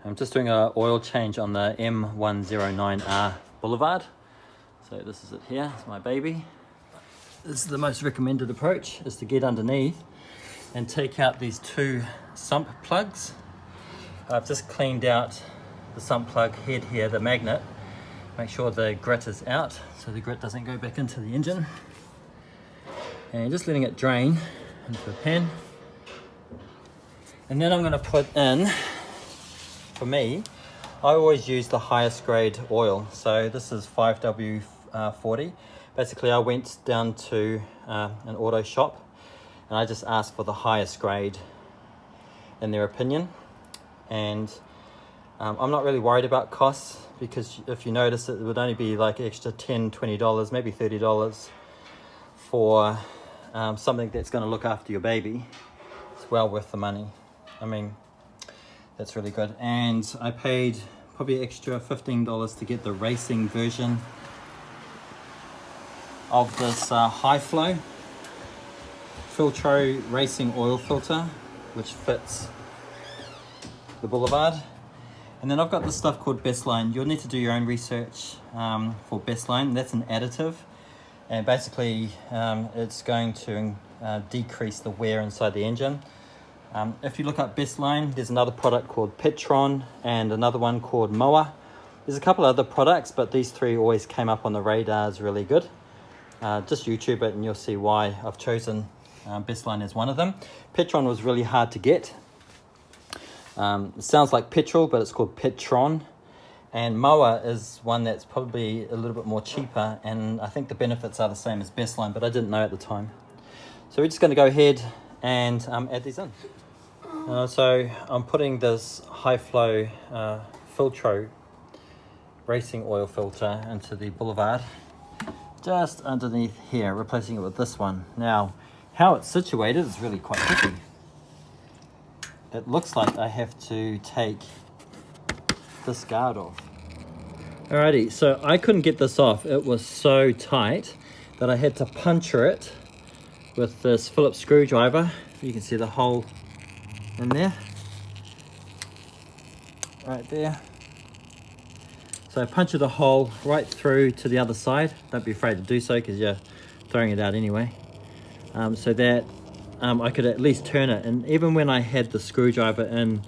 I'm just doing an oil change on the M109R Boulevard. So this is it here, it's my baby. This is the most recommended approach, is to get underneath and take out these two sump plugs. I've just cleaned out the sump plug head here, the magnet. Make sure the grit is out so the grit doesn't go back into the engine. And just letting it drain into a pan. And then I'm going to put in, for me, I always use the highest grade oil. So this is 5W40. Basically I went down to an auto shop and I just asked for the highest grade in their opinion. And I'm not really worried about costs, because if you notice it would only be like extra $10, $20, maybe $30 for something that's going to look after your baby. It's well worth the money. I mean, that's really good. And I paid probably extra $15 to get the racing version of this high flow Filtro racing oil filter, which fits the Boulevard. And then I've got this stuff called Bestline. You'll need to do your own research for Bestline. That's an additive, and basically it's going to decrease the wear inside the engine. If you look up Bestline, there's another product called Petron and another one called Moa. There's a couple other products, but these three always came up on the radar as really good. Just YouTube it and you'll see why I've chosen Bestline as one of them. Petron was really hard to get. It sounds like petrol, but it's called Petron. And Moa is one that's probably a little bit more cheaper, and I think the benefits are the same as Bestline, but I didn't know at the time. So we're just going to go ahead and add these in. So I'm putting this high flow Filtro racing oil filter into the Boulevard, just underneath here, replacing it with this one. Now, how it's situated is really quite tricky. It looks like I have to take this guard off. Alrighty, so I couldn't get this off. It was so tight that I had to puncture it with this Phillips screwdriver. You can see the hole in there, right there. So I punctured a hole right through to the other side. Don't be afraid to do so, because you're throwing it out anyway. So that I could at least turn it. And even when I had the screwdriver in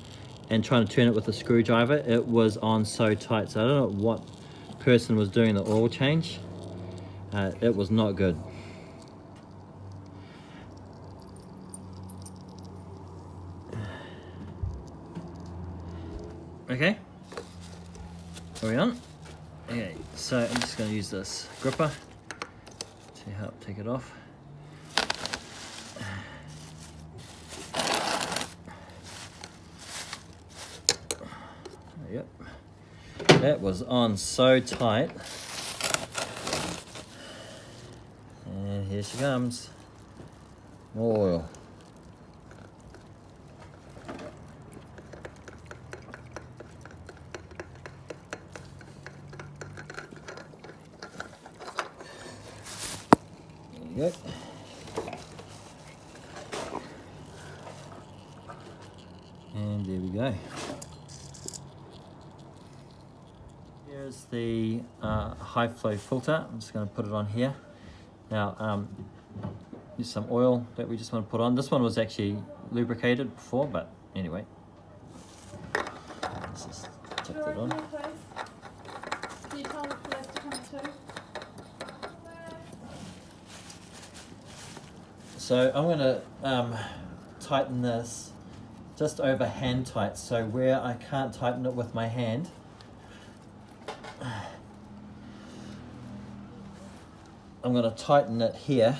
and trying to turn it with the screwdriver, it was on so tight. So I don't know what person was doing the oil change. It was not good. Okay, are we on? Okay, so I'm just going to use this gripper to help take it off. Yep, that was on so tight. And here she comes. More oil. There you go. And there we go. Here's the high flow filter. I'm just going to put it on here. Now, use some oil that we just want to put on. This one was actually lubricated before, but anyway. Let's just check that on. Can you tell the police to come too? So I'm going to tighten this just over hand tight. So where I can't tighten it with my hand, I'm going to tighten it here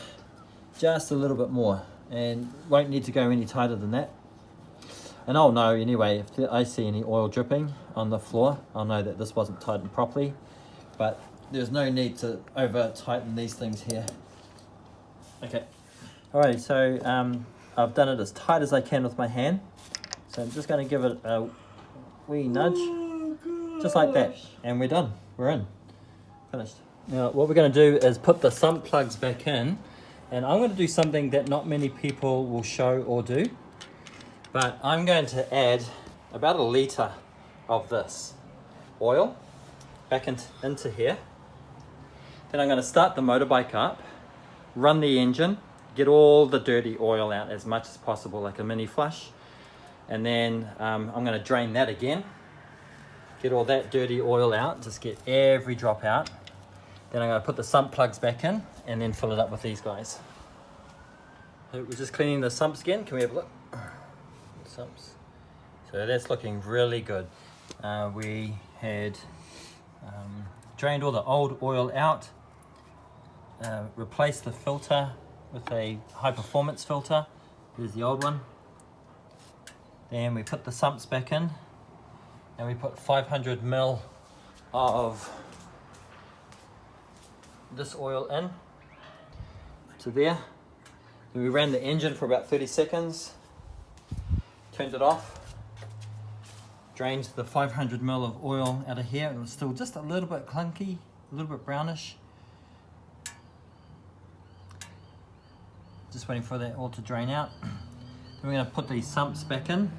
just a little bit more, and won't need to go any tighter than that. And I'll know anyway, if I see any oil dripping on the floor, I'll know that this wasn't tightened properly. But there's no need to over tighten these things here. Okay, alright, so I've done it as tight as I can with my hand. So I'm just going to give it a wee nudge, just like that, and we're done. We're in. Finished. Now what we're going to do is put the sump plugs back in, and I'm going to do something that not many people will show or do, but I'm going to add about 1 litre of this oil back into here. Then I'm going to start the motorbike up, run the engine, get all the dirty oil out as much as possible, like a mini flush. And then I'm going to drain that again, get all that dirty oil out, just get every drop out. Then I'm going to put the sump plugs back in and then fill it up with these guys. So we're just cleaning the sumps again. Can we have a look? Sumps. So that's looking really good. We had drained all the old oil out, replaced the filter with a high performance filter. Here's the old one. Then we put the sumps back in and we put 500 ml of this oil in to there. Then we ran the engine for about 30 seconds, turned it off, drained the 500 ml of oil out of here. It was still just a little bit clunky, a little bit brownish. Just waiting for that all to drain out. Then we're going to put these sumps back in,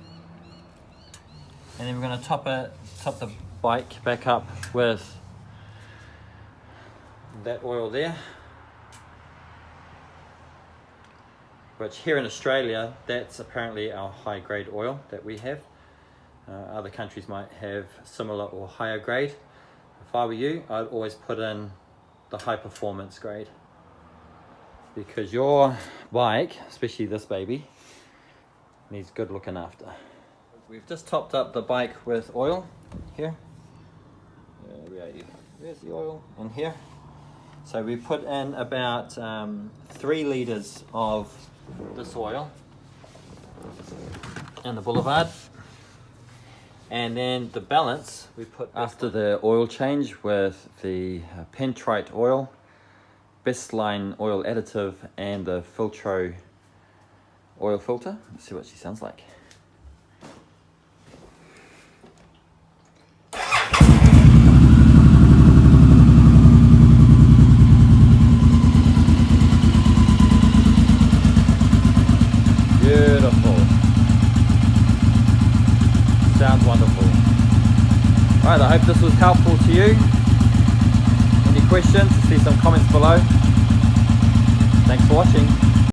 and then we're going to top the bike back up with that oil there, which here in Australia, that's apparently our high grade oil that we have. Other countries might have similar or higher grade. If I were you, I'd always put in the high performance grade, because your bike, especially this baby, needs good looking after. We've just topped up the bike with oil here. Where's the oil? In here. So we put in about 3 litres of this oil in the Boulevard. And then the balance we put after the oil change with the Pentrite oil, Bestline oil additive, and the Filtro oil filter. Let's see what she sounds like. Beautiful. Sounds wonderful. Alright, I hope this was helpful to you. Any questions? See some comments below. Thanks for watching.